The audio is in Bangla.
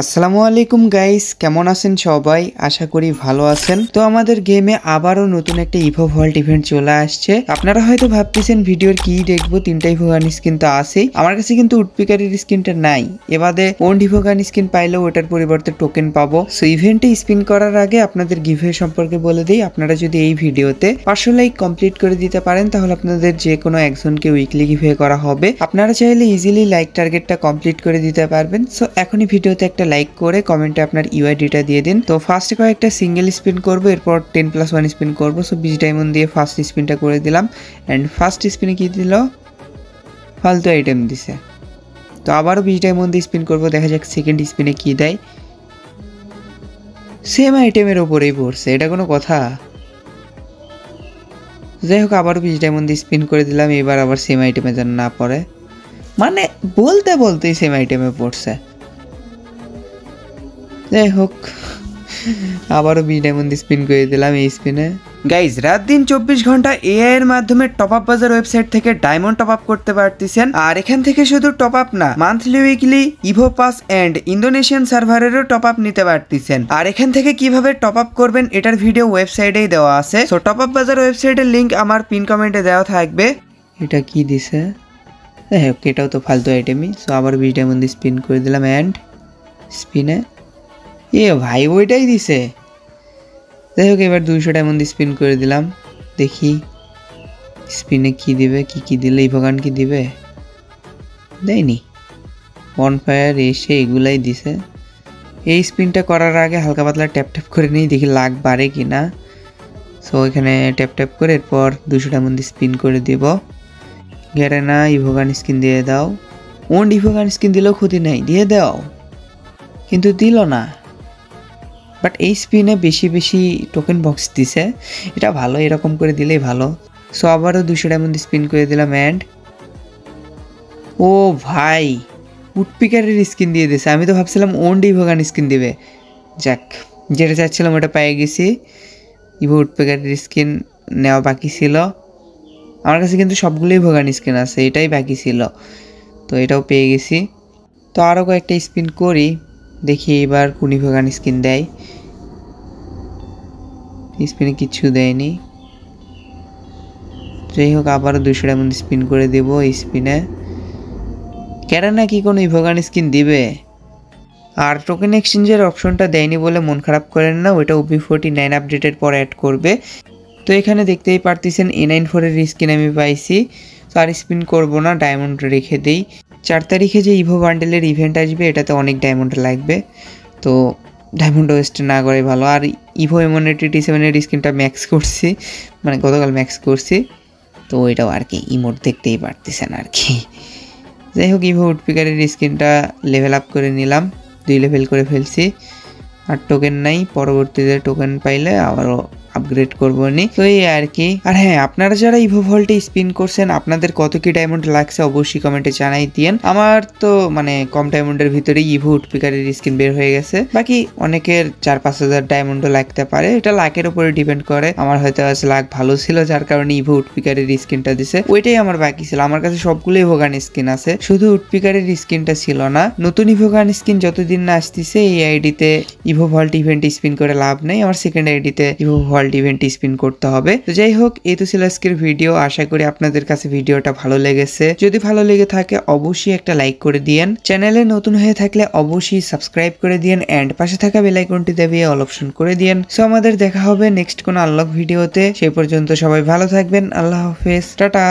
আসসালামু আলাইকুম গাইস, কেমন আছেন সবাই? আশা করি ভালো আছেন। তো আমাদের গেমে আবারও নতুন একটা ইভো ভল্ট ইভেন্ট চলে আসছে। আপনারা হয়তো ভাবতেছেন ভিডিওর কি দেখবো, তিনটা ইভো গান স্কিন তো আছেই। আমার কাছে কিন্তু উডপিকারের স্কিনটা নাই। এবারে ওন্ড ইভো গান স্কিন পাইলেও ওটার পরিবর্তে টোকেন পাবো। সো ইভেন্টে স্পিন করার আগে আপনাদের গিভওয়ে সম্পর্কে বলে দিই। আপনারা যদি এই ভিডিওতে 500 লাইক কমপ্লিট করে দিতে পারেন তাহলে আপনাদের যে কোনো একজনকে উইকলি গিভওয়ে করা হবে। আপনারা চাইলে ইজিলি লাইক টার্গেটটা কমপ্লিট করে দিতে পারবেন। সো এখনই ভিডিওতে একটা লাইক করে কমেন্টে আপনার ইউআইডিটা দিয়ে দিন। তো ফার্স্টে কয়েকটা সিঙ্গেল স্পিন করবো, এরপর 10+1 স্পিন করবো। সো 20 ডায়মন্ড দিয়ে ফার্স্ট স্পিনটা করে দিলাম। অ্যান্ড ফার্স্ট স্পিনে কি দিল? ফালতু আইটেম দিছে। তো আবারও 20 ডায়মন্ড দিয়ে স্পিন করবো, দেখা যাক সেকেন্ড স্পিনে কি দেয়। সেম আইটেমের ওপরেই পড়ছে, এটা কোনো কথা? যাই হোক, আবারও 20 ডায়মন্ড দিয়ে স্পিন করে দিলাম। এবার আবার সেম আইটেমে যেন না পড়ে, মানে বলতে বলতেই সেম আইটেমে পড়ছে। যাই হোক, আবারও 20 ডায়মন্ড স্পিন করে দিলাম এই স্পিনে। গাইজ, রাত দিন 24 ঘন্টা এআই এর মাধ্যমে টপ আপ বাজার ওয়েবসাইট থেকে ডায়মন্ড টপ আপ করতে পারতেছেন। আর এখান থেকে শুধু টপ আপ না, monthly weekly evo pass and Indonesian সার্ভারেরও টপ আপ নিতে পারতেছেন। আর এখান থেকে কিভাবে টপ আপ করবেন এটার ভিডিও ওয়েবসাইটেই দেওয়া আছে। সো টপ আপ বাজার ওয়েবসাইটের লিঙ্ক আমার পিন কমেন্টে দেওয়া থাকবে। এটা কি দিছে? যাই হোক, এটাও তো ফালতু আইটেমই। সো আবার 20 ডায়মন্ড স্পিন করে দিলাম। অ্যান্ড স্পিনে এ ভাই ওইটাই দিছে। যাই হোক, এবার 200 ডায়মন্ড স্পিন করে দিলাম। দেখি স্পিনে কি দিবে, কি দিলে ইভোগান কি দিবে। দেয়নি। বনফায়ার এসে এগুলাই দিছে। এই স্পিনটা করার আগে হালকা পাতলা ট্যাপ ট্যাপ করে নিই, দেখি লাখ বাড়ে কি না। সো এখানে ট্যাপ ট্যাপ করে এরপর 200 ডায়মন্ড স্পিন করে দিব। গেরে না, ইভোগান স্কিন দিয়ে দাও। ওন্ড ইভোগান স্কিন দিলেও ক্ষতি নেই, দিয়ে দাও। কিন্তু দিল না। বাট এই স্পিনে বেশি বেশি টোকেন বক্স দিছে, এটা ভালো, এরকম করে দিলেই ভালো। সো আবারও 200 ডায়মন্ড স্পিন করে দিলাম। অ্যান্ড ও ভাই, উডপিকারের স্কিন দিয়ে দিছে। আমি তো ভাবছিলাম ওন্ড ইভোগান স্কিন দিবে। যাক, যেটা চাচ্ছিলাম ওটা পেয়ে গেছি। ইভো উডপিকারের স্কিন নেওয়া বাকি ছিল। আমার কাছে কিন্তু সবগুলোই ইভোগান স্কিন আছে, এটাই বাকি ছিল। তো এটাও পেয়ে গেছি। তো আরও কয়েকটা স্পিন করি, দেখি এবার কোন ইভোগান স্কিন দেয়। স্পিনে কিচ্ছু দেয়নি। যাই হোক, আবারও 200 ডায়মন্ড স্পিন করে দেব এই স্পিনে। কেন না কি কোনো ইভোগান স্কিন দিবে? আর টোকেন এক্সচেঞ্জের অপশনটা দেয়নি বলে মন খারাপ করেন না, ওইটা OP49 আপডেটের পর অ্যাড করবে। তো এখানে দেখতেই পারতেছেন A94 এর স্কিন আমি পাইছি। তো আর স্পিন করবো না, ডায়মন্ড রেখে দিই। 4 তারিখে যে ইভো বান্ডেলের ইভেন্ট আসবে এটাতে অনেক ডায়মন্ড লাগবে, তো ডায়মন্ড ওয়েস্ট না করে ভালো। আর ইভো ইমিউনিটি T7 এর স্কিনটা ম্যাক্স করছি, মানে গতকাল ম্যাক্স করছি। তো ওইটাও আর কি ইমোট দেখতেই পারতেছেন আর কি। যাই হোক, ইভো উডপিকারের স্কিনটা লেভেল আপ করে নিলাম, 2 লেভেল করে ফেলছি। আর টোকেন নাই, পরবর্তীতে টোকেন পাইলে আবারও আপগ্রেড করবো নি। তো এই আর কি। আর হ্যাঁ, আপনারা যারা ইভো ভল্টে স্পিন করছেন আপনাদের কত কি ডায়মন্ড লাগছে অবশ্যই কমেন্টে জানাই দিয়েন। আমার তো মানে কম ডায়মন্ডের ভিতরেই ইভো উডপিকারের স্কিন বের হয়ে গেছে। বাকি অনেকের 4-5 হাজার ডায়মন্ডও লাগতে পারে, এটা লাখের উপরে ডিপেন্ড করে। আমার হয়তো আজ লাখ ভালো ছিল যার কারণে ইভো উডপিকারের স্কিনটা দিছে, ওইটাই আমার বাকি ছিল। আমার কাছে সবগুলো ইভোগান স্কিন আছে, শুধু উডপিকারের স্কিনটা ছিল না। নতুন ইভোগান স্কিন যতদিন না আসতেছে এই আইডিতে ইভো ভল্ট ইভেন্ট স্পিন করে লাভ নেই। আমার সেকেন্ড আইডিতে ইভো ভল্ট ইভেন্ট স্পিন করতে হবে। তো যাই হোক, এই তো ছিল আজকের ভিডিও। আশা করি আপনাদের কাছে ভিডিওটা ভালো লেগেছে। যদি ভালো লেগে থাকে অবশ্যই একটা লাইক করে দিয়েন। চ্যানেলে নতুন হয়ে থাকলে অবশ্যই সাবস্ক্রাইব করে দিয়েন এন্ড পাশে থাকা বেল আইকনটি দাবিয়ে অল অপশন করে দিয়েন। সো আমাদের দেখা হবে নেক্সট কোন আনলক ভিডিওতে। সেই পর্যন্ত সবাই ভালো থাকবেন। আল্লাহ হাফেজ, টাটা।